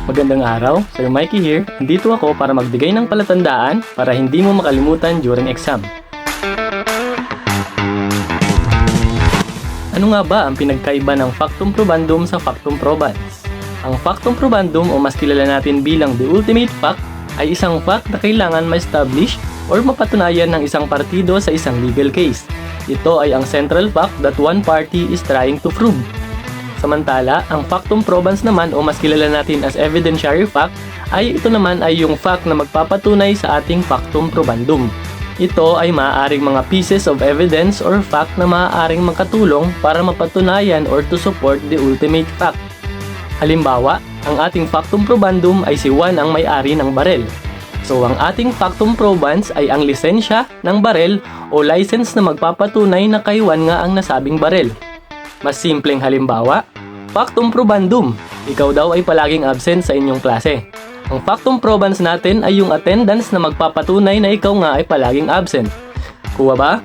Magandang araw, Sir Mikey here. Nandito ako para magbigay ng palatandaan para hindi mo makalimutan during exam. Ano nga ba ang pinagkaiba ng factum probandum sa factum probans? Ang factum probandum o mas kilala natin bilang the ultimate fact ay isang fact na kailangan ma-establish or mapatunayan ng isang partido sa isang legal case. Ito ay ang central fact that one party is trying to prove. Samantala, ang factum probans naman o mas kilala natin as evidentiary fact ay ito naman ay yung fact na magpapatunay sa ating factum probandum. Ito ay maaaring mga pieces of evidence or fact na maaaring makatulong para mapatunayan or to support the ultimate fact. Halimbawa, ang ating factum probandum ay si Juan ang may-ari ng barel. So, ang ating factum probans ay ang lisensya ng barel o license na magpapatunay na kay Juan nga ang nasabing barel. Mas simpleng halimbawa, factum probandum, ikaw daw ay palaging absent sa inyong klase. Ang factum probans natin ay yung attendance na magpapatunay na ikaw nga ay palaging absent. Kuha ba?